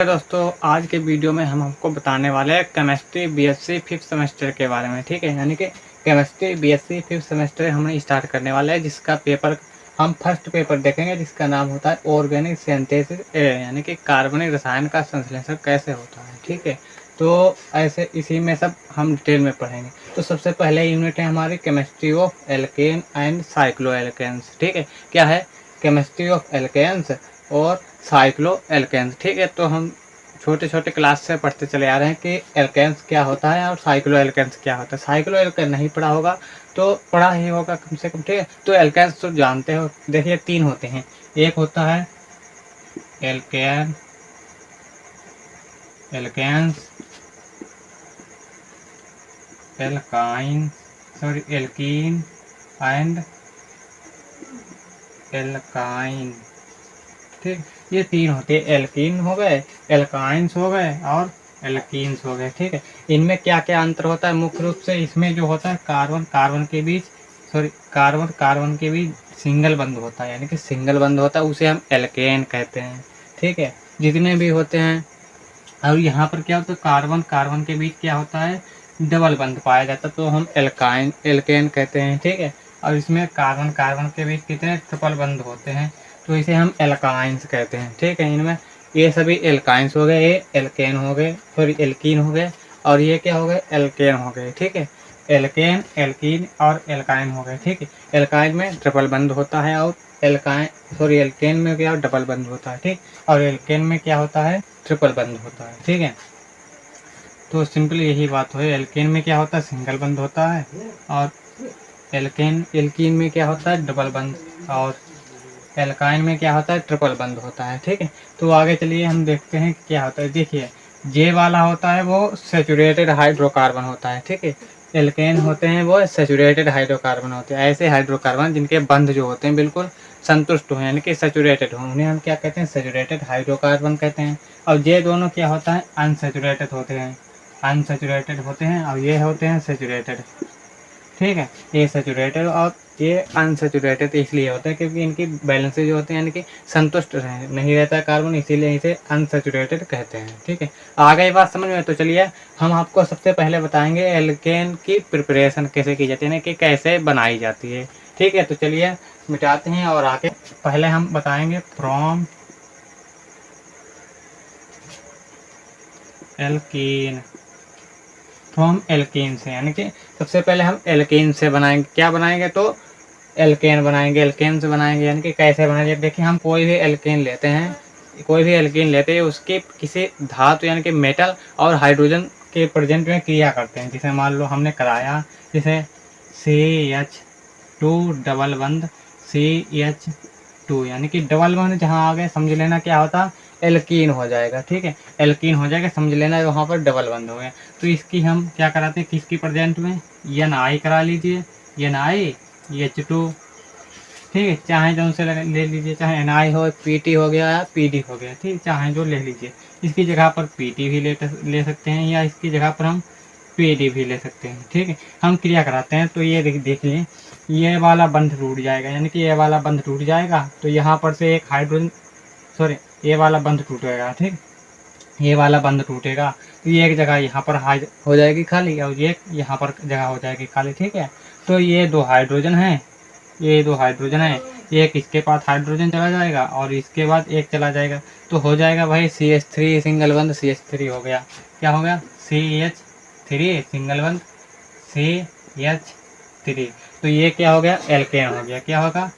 दोस्तों आज के वीडियो में हम आपको बताने वाले हैं केमिस्ट्री बीएससी 5th सेमेस्टर के बारे में। ठीक है, यानी कि केमिस्ट्री बीएससी 5th सेमेस्टर हमने स्टार्ट करने वाला है, जिसका पेपर हम फर्स्ट पेपर देखेंगे, जिसका नाम होता है ऑर्गेनिक सिंथेसिस यानी कि कार्बनिक रसायन का संश्लेषण कैसे होता है। ठीक है, तो ऐसे इसी में सब हम डिटेल में पढ़ेंगे। तो सबसे पहले यूनिट है हमारी chemistry of alkane and cycloalkanes. ठीक है, क्या है केमिस्ट्री ऑफ एल्केन्स और साइक्लो एल्केन्स। ठीक है, तो हम छोटे छोटे क्लास से पढ़ते चले आ रहे हैं कि एल्केन्स क्या होता है और साइक्लो एल्केन्स क्या होता है। साइक्लो एल्केन नहीं पढ़ा होगा तो पढ़ा ही होगा कम से कम। ठीक है, तो एल्केन्स तो जानते हो, देखिए 3 होते हैं। एक होता है alkane, alkenes, alkyne, sorry alkene and alkyne. ठीक, ये 3 होते हैं, एल्कीन हो गए, एल्काइंस हो गए और एल्कीन्स हो गए। ठीक है, इनमें क्या क्या अंतर होता है? मुख्य रूप से इसमें जो होता है कार्बन कार्बन के बीच सिंगल बंध होता है, यानी कि सिंगल बंध होता है, उसे हम एल्केन कहते हैं। ठीक है, जितने भी होते हैं। और यहाँ पर क्या होता है, कार्बन कार्बन के बीच क्या होता है, डबल बंध पाया जाता है, तो हम एल्केन कहते हैं। ठीक है, और इसमें कार्बन कार्बन के बीच कितने ट्रिपल बंध होते हैं, तो इसे हम एल्काइंस कहते हैं। ठीक है, इनमें ये सभी एल्काइंस हो गए, ये एल्केन हो गए, सॉरी एल्कीन हो गए, और ये क्या हो गए, एल्केन हो गए। ठीक है, एल्केन, एल्कीन और एल्काइन हो गए। ठीक है, एल्काइन में ट्रिपल बंध होता है और एल्केन में क्या डबल बंध होता है। ठीक, और एल्केन में क्या होता है, ट्रिपल बंध होता है। ठीक है, तो सिंपल यही बात है। एल्केन में क्या होता है, सिंगल बंध होता है, और एल्कीन में क्या होता है, डबल बंध, और एल्काइन में क्या होता है, ट्रिपल बंध होता है। ठीक है, तो आगे चलिए हम देखते हैं कि क्या होता है। देखिए जे वाला होता है वो सेचुरेटेड हाइड्रोकार्बन होता है। ठीक है, एल्केन होते हैं वो सेचुरेटेड हाइड्रोकार्बन होते हैं। ऐसे हाइड्रोकार्बन जिनके बंध जो होते हैं बिल्कुल संतुष्ट हो, यानी कि सेचुरेटेड हो, उन्हें हम क्या कहते हैं, सेचुरेटेड हाइड्रोकार्बन कहते हैं। और ये दोनों क्या होता है, अनसेचुरेटेड होते हैं, अनसेचुरेटेड होते हैं, और ये होते हैं सेचुरेटेड। ठीक है, ये सेचुरेटेड और ये अनसेचुरेटेड इसलिए होता है क्योंकि इनकी बैलेंस जो होते हैं, यानी कि संतुष्ट नहीं रहता है कार्बन, इसीलिए इसे अनसेचुरेटेड कहते हैं। ठीक है, आ गई बात समझ में? तो चलिए हम आपको सबसे पहले बताएंगे एल्केन की प्रिपरेशन कैसे की जाती है, यानी कि कैसे बनाई जाती है। ठीक है, तो चलिए मिटाते हैं और आगे पहले हम बताएंगे फ्रॉम एल्कीन, फ्रॉम एल्केन से, यानी कि सबसे पहले हम एल्केन से बनाएंगे। क्या बनाएंगे, तो एल्केन बनाएंगे, एल्केन से बनाएंगे, यानी कि कैसे बनाएंगे। देखिए हम कोई भी एल्केन लेते हैं, उसके किसी धातु यानी कि मेटल और हाइड्रोजन के प्रेजेंट में क्रिया करते हैं। जैसे मान लो हमने कराया, जैसे CH2 डबल बंध CH2, यानी कि डबल बंध जहाँ आ गए समझ लेना क्या होता, एल्कीन हो जाएगा। ठीक है, एल्कीन हो जाएगा, समझ लेना वहाँ पर डबल बंध हो गया। तो इसकी हम क्या कराते हैं, किसकी प्रेजेंट में, NI करा लीजिए, NiH2। ठीक है, चाहे जो उनसे ले लीजिए, चाहे NI हो, PT हो गया या PD हो गया। ठीक, चाहे जो ले लीजिए। इसकी जगह पर PT भी ले सकते हैं, या इसकी जगह पर हम PD भी ले सकते हैं। ठीक है, हम क्रिया कराते हैं तो ये देखिए ये वाला बंध टूट जाएगा, यानी कि ये वाला बंध टूट जाएगा, तो यहाँ पर से एक हाइड्रोजन, सॉरी ये वाला बंध टूटेगा। ठीक, ये वाला बंध टूटेगा तो ये एक जगह यहाँ पर हो जाएगी खाली, और ये यहाँ पर जगह हो जाएगी खाली। ठीक है, तो ये 2 हाइड्रोजन हैं, ये 2 हाइड्रोजन है, एक इसके पास हाइड्रोजन चला जाएगा और इसके बाद एक चला जाएगा, तो हो जाएगा भाई CH3 सिंगल बंध, CH3 हो गया। क्या हो गया, CH3 सिंगल बंध CH3, तो ये क्या हो गया, एल्केन हो गया। क्या होगा,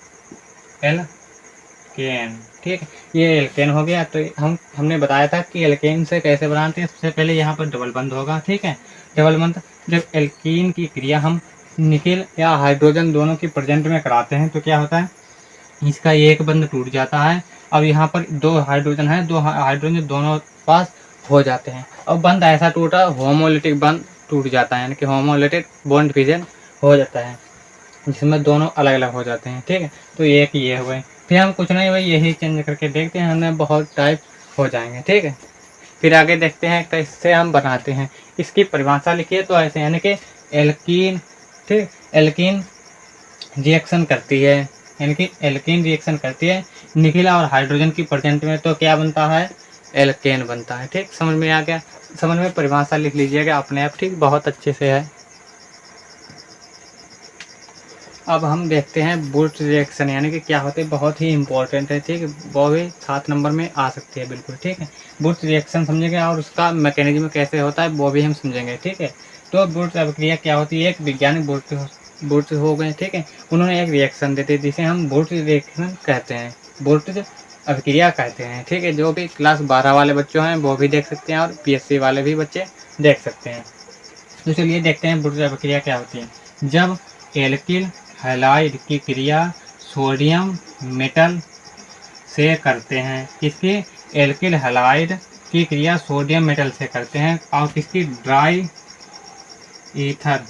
एल्केन। ठीक है, ये एल्केन हो गया। तो हमने बताया था कि एल्केन से कैसे बनाते हैं। सबसे पहले यहाँ पर डबल बंध होगा। ठीक है, डबल बंध, जब एल्कीन की क्रिया हम निकेल या हाइड्रोजन दोनों की प्रेजेंट में कराते हैं तो क्या होता है, इसका एक बंध टूट जाता है, और यहाँ पर 2 हाइड्रोजन है, 2 हाइड्रोजन दोनों पास हो जाते हैं, और बंध ऐसा टूटा, होमोलिटिक बंध टूट जाता है, यानी कि होमोलिटिक बॉन्ड फिजन हो जाता है, जिसमें दोनों अलग अलग हो जाते हैं। ठीक है, तो एक ये हो गए। फिर हम कुछ नहीं भाई यही चेंज करके देखते हैं, हमें बहुत टाइप हो जाएंगे। ठीक है, फिर आगे देखते हैं कैसे हम बनाते हैं। इसकी परिभाषा लिखिए तो ऐसे, यानी कि एल्कीन, ठीक, एल्कीन रिएक्शन करती है, यानी कि एल्कीन रिएक्शन करती है निकेल और हाइड्रोजन की प्रेजेंट में, तो क्या बनता है, एल्केन बनता है। ठीक, समझ में आ गया? समझ में परिभाषा लिख लीजिएगा अपने आप। ठीक, बहुत अच्छे से है। अब हम देखते हैं बुट रिएक्शन यानी कि क्या होते हैं, बहुत ही इंपॉर्टेंट है। ठीक है, वो भी 7 नंबर में आ सकती है बिल्कुल। ठीक है, बुट रिएक्शन समझेंगे और उसका मैकेनिज्म कैसे होता है वो भी हम समझेंगे। ठीक है, तो बुट अभिक्रिया क्या होती है, एक वैज्ञानिक बुट हो गए। ठीक है, उन्होंने एक रिएक्शन देते जिसे हम बुट रिएक्शन कहते हैं, बुट अभिक्रिया कहते हैं। ठीक है, जो भी क्लास 12 वाले बच्चों हैं वो भी देख सकते हैं और PSC वाले भी बच्चे देख सकते हैं। तो चलिए देखते हैं बुट अभिक्रिया क्या होती है। जब एल्किल हैलाइड की क्रिया सोडियम मेटल से करते हैं, किसकी, एल्किल हैलाइड की क्रिया सोडियम मेटल से करते हैं और किसकी, ड्राई ईथर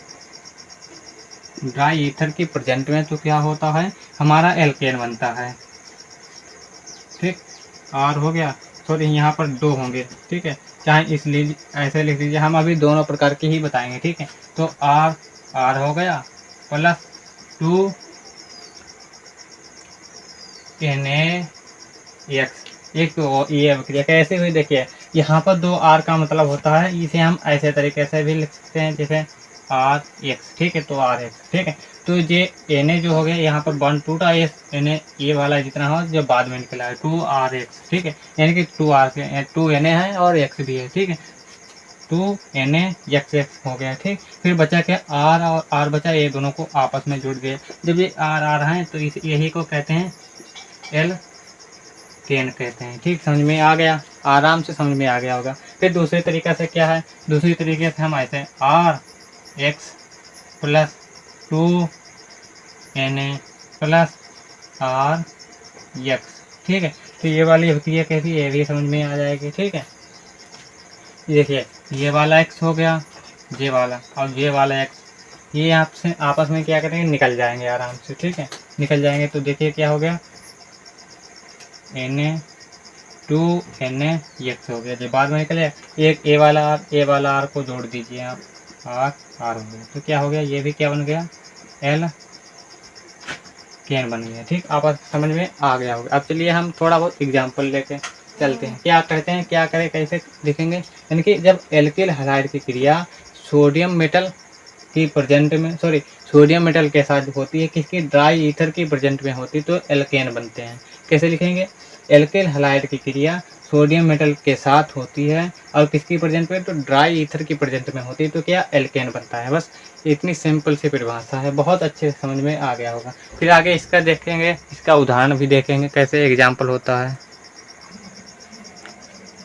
की प्रेजेंट में, तो क्या होता है, हमारा एल्केन बनता है। ठीक, आर हो गया, सॉरी यहाँ पर 2 होंगे। ठीक है, चाहे इसलिए ऐसे लिख दीजिए, हम अभी दोनों प्रकार के ही बताएंगे। ठीक है, तो आर हो गया प्लस 2 NaX। एक तो ये अभिक्रिया कैसे हुई देखिए, यहाँ पर 2 R का मतलब होता है, इसे हम ऐसे तरीके से भी लिख सकते हैं जैसे RX। ठीक है, तो RX। ठीक है, तो ये Na जो हो गया, यहाँ पर बॉन्ड टूटा, ये Na ये वाला जितना हो जो बाद में निकला है 2RX। ठीक है, यानी कि 2 Na है और X भी है। ठीक है, 2 NaXX हो गया। ठीक, फिर बचा क्या, R और R बचा, ये दोनों को आपस में जोड़ दिए। जब ये R है तो यही को कहते हैं एल्केन कहते हैं। ठीक, समझ में आ गया, आराम से समझ में आ गया होगा। फिर दूसरे तरीके से क्या है, दूसरी तरीके से हम ऐसे RX plus 2 Na plus RX। ठीक है, तो ये वाली अभिक्रिया कैसी, ये भी समझ में आ जाएगी। ठीक है, देखिए ये वाला X हो गया, ये वाला और ये वाला X, ये आपसे आपस में क्या करेंगे, निकल जाएंगे आराम से। ठीक है, निकल जाएंगे तो देखिए क्या हो गया, Na2NaX हो गया। जो बाद में निकले, एक ए वाला R को जोड़ दीजिए आप, R हो गया। तो क्या हो गया, ये भी क्या बन गया, एल्केन बन गया। ठीक, आपस समझ में आ गया होगा। अब चलिए हम थोड़ा बहुत एग्जाम्पल लेके चलते हैं, क्या कहते हैं, क्या करें, कैसे लिखेंगे। यानी कि जब एल्किल हैलाइड की क्रिया सोडियम मेटल की प्रेजेंट में, सोडियम मेटल के साथ होती है, किसकी, ड्राई ईथर की प्रेजेंट में होती है, तो एल्केन बनते हैं। कैसे लिखेंगे, एल्किल हैलाइड की क्रिया सोडियम मेटल के साथ होती है और किसकी प्रेजेंट में, तो ड्राई ईथर की प्रेजेंट में होती है, तो क्या, एल्केन बनता है। बस इतनी सिंपल सी परिभाषा है, बहुत अच्छे से समझ में आ गया होगा। फिर आगे इसका देखेंगे, इसका उदाहरण भी देखेंगे कैसे एग्जाम्पल होता है।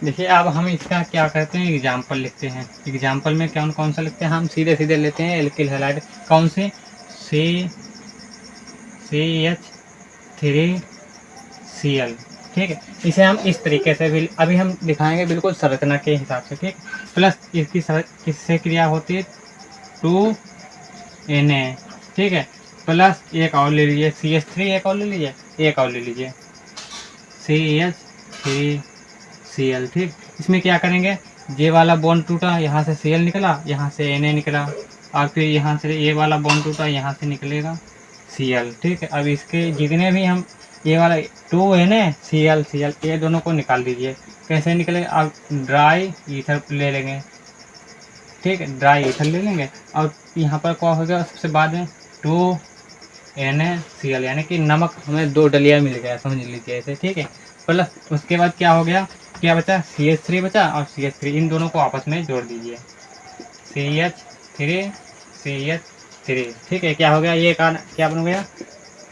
देखिए अब हम इसका क्या करते हैं, एग्जाम्पल लिखते हैं। एग्जाम्पल में कौन कौन सा लिखते हैं, हम सीधे सीधे लेते हैं एल्किल हैलाइड, कौन से, CH3Cl। ठीक है, इसे हम इस तरीके से भी अभी हम दिखाएंगे बिल्कुल संरचना के हिसाब से। ठीक, प्लस इसकी किससे क्रिया होती है, 2Na। ठीक है, प्लस एक और ले लीजिए CH3, एक और ले लीजिए, CH3Cl। ठीक, इसमें क्या करेंगे, ये वाला बॉन्ड टूटा, यहाँ से Cl निकला, यहाँ से Na निकला, और फिर यहाँ से ये वाला बॉन्ड टूटा, यहाँ से निकलेगा Cl। ठीक है, अब इसके जितने भी हम ये वाला 2NaCl ये दोनों को निकाल दीजिए। कैसे निकलेगा, अब ड्राई ईथर ले लेंगे। ठीक है, ड्राई ईथर ले लेंगे और यहाँ पर क्या हो गया, सबसे बाद में 2NaCl यानी कि नमक हमें 2 डलिया मिल गया, समझ लीजिए ऐसे। ठीक है, प्लस उसके बाद क्या हो गया, क्या बचा, CH3 बचा और CH3, इन दोनों को आपस में जोड़ दीजिए, CH3। ठीक है, क्या हो गया, ये क्या बन गया,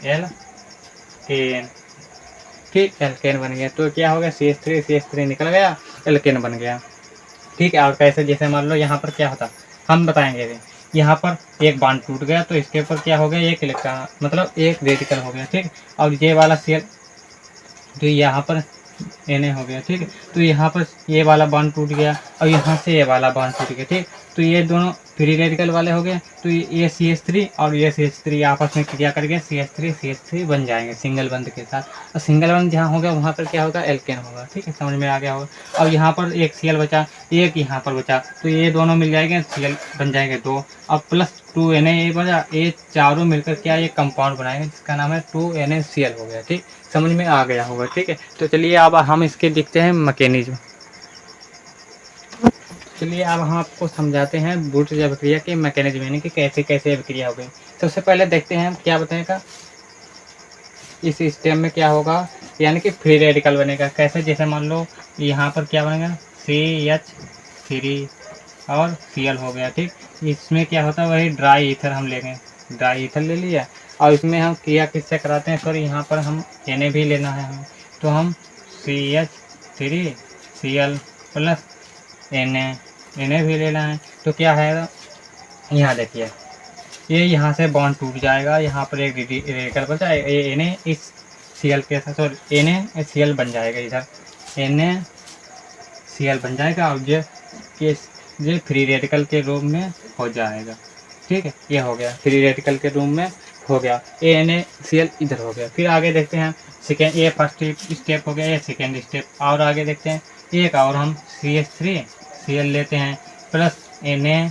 एल्केन। ठीक, एल्केन बन गया। तो क्या हो गया, CH3 निकल गया, एल्केन बन गया। ठीक है, और कैसे, जैसे मान लो यहाँ पर क्या होता, हम बताएंगे। यहाँ पर एक बॉन्ड टूट गया तो इसके ऊपर क्या हो गया, एक इलेक्ट्रॉन मतलब एक रेडिकल हो गया। ठीक, और ये वाला Cl, तो यहाँ पर Na हो गया। ठीक है, तो यहाँ पर ये वाला बॉन्ड टूट गया और यहाँ से ये वाला बॉन्ड टूट गया। ठीक, तो ये दोनों फ्री रेडिकल वाले हो गए, तो ये CH3 और ये CH3 आपस में क्रिया करके CH3 बन जाएंगे सिंगल बंध के साथ, और सिंगल बंध जहाँ होगा वहाँ पर क्या होगा, एल्केन होगा। ठीक है, समझ में आ गया होगा। और यहाँ पर एक Cl बचा, एक यहाँ पर बचा, तो ये दोनों मिल जाएंगे, Cl बन जाएंगे 2 और प्लस 2Na ये बचा, ये चारों मिलकर क्या ये कंपाउंड बनाएंगे जिसका नाम है 2NaCl हो गया। ठीक, समझ में आ गया होगा। ठीक है, तो चलिए अब हम इसके देखते हैं मैकेनिज्म। चलिए अब हम आपको समझाते हैं बूट अभिक्रिया के मैकेनिज्म, यानी कि कैसे कैसे अभिक्रिया हो गई। सबसे पहले देखते हैं क्या बताएगा इस स्टेप में क्या होगा, यानी कि फ्री रेडिकल बनेगा। कैसे, जैसे मान लो यहाँ पर क्या बनेगा CH3 और Cl हो गया, ठीक। इसमें क्या होता है वही ड्राई ईथर हम लेंगे, ड्राई ईथर ले लिया और इसमें हम क्रिया किससे कराते हैं, सॉरी यहाँ पर हम Na भी लेना है हमें, तो हम CH3 Cl प्लस Na भी लेना है। तो क्या है, यहाँ देखिए ये यहाँ से बॉन्ड टूट जाएगा, यहाँ पर एक रेडिकल बचा, ये Na इस Cl के साथ, सॉरी Na Cl बन जाएगा, इधर Na Cl बन जाएगा और ये फ्री रेडिकल के रूप में हो जाएगा, ठीक है। ये हो गया फ्री रेडिकल के रूप में हो गया, NaCl इधर हो गया। फिर आगे देखते हैं सेकेंड, ये फर्स्ट स्टेप हो गया, ये सेकेंड स्टेप। और आगे देखते हैं एक और हम CH3 Cl लेते हैं प्लस Na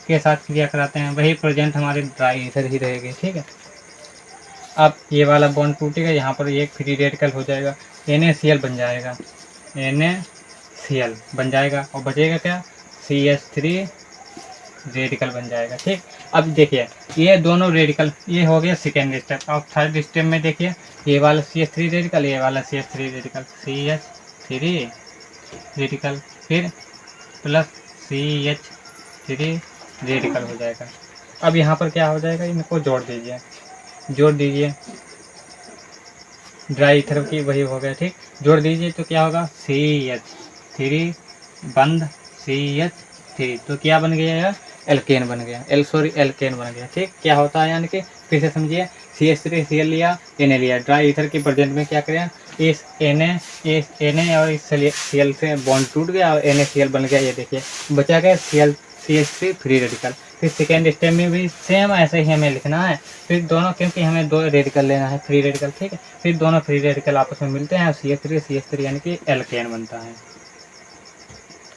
के साथ क्रिया कराते हैं, वही प्रेजेंट हमारे ड्राई ईथर ही रहेगी, ठीक है। अब ये वाला बॉन्ड टूटेगा, यहाँ पर एक फ्री रेडिकल हो जाएगा, NaCl बन जाएगा, NaCl बन जाएगा और बचेगा क्या, CH3 रेडिकल बन जाएगा, ठीक। अब देखिए ये दोनों रेडिकल, ये हो गया सेकेंड स्टेप। अब थर्ड स्टेप में देखिए ये वाला CH3 रेडिकल, ये वाला CH3 रेडिकल, CH3 रेडिकल फिर प्लस CH3 रेडिकल हो जाएगा। अब यहाँ पर क्या हो जाएगा, इनको जोड़ दीजिए, ड्राई ईथर की वही हो गया, ठीक। जोड़ दीजिए तो क्या होगा, CH3 बंद CH3, तो क्या बन गया यार, एल्केन बन गया, एल्केन बन गया, ठीक। क्या होता है, यानी कि फिर से समझिए, CH3 Cl लिया, Na लिया, ड्राई ईथर के प्रेजेंट में क्या करें, इस Na और इस Cl से बॉन्ड टूट गया और NaCl बन गया, ये देखिए बचा गया CH3 फ्री रेडिकल। फिर सेकेंड स्टेप में भी सेम ऐसे ही हमें लिखना है, फिर दोनों, क्योंकि हमें दो रेडिकल लेना है, फ्री रेडिकल, ठीक है। फिर दोनों फ्री रेडिकल आपस में मिलते हैं और CH3 यानी कि एल्केन बनता है,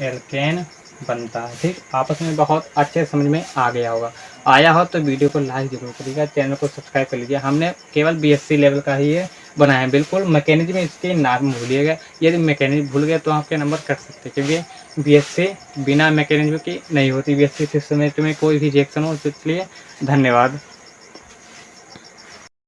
एल्केन बनता है, ठीक। आपस में बहुत अच्छे समझ में आ गया होगा। आया हो तो वीडियो को लाइक जरूर करिएगा, चैनल को सब्सक्राइब कर लीजिए। हमने केवल BSc लेवल का ही ये बनाया है, बिल्कुल मैकेनिज्म इसके नाम भूलिएगा, यदि मैकेनिज्म भूल गए तो आपके नंबर कट सकते, क्योंकि BSc बिना मैकेनिज्म की नहीं होती। BSc सिस्टम में तुम्हें कोई भी रिएक्शन हो, इसलिए धन्यवाद।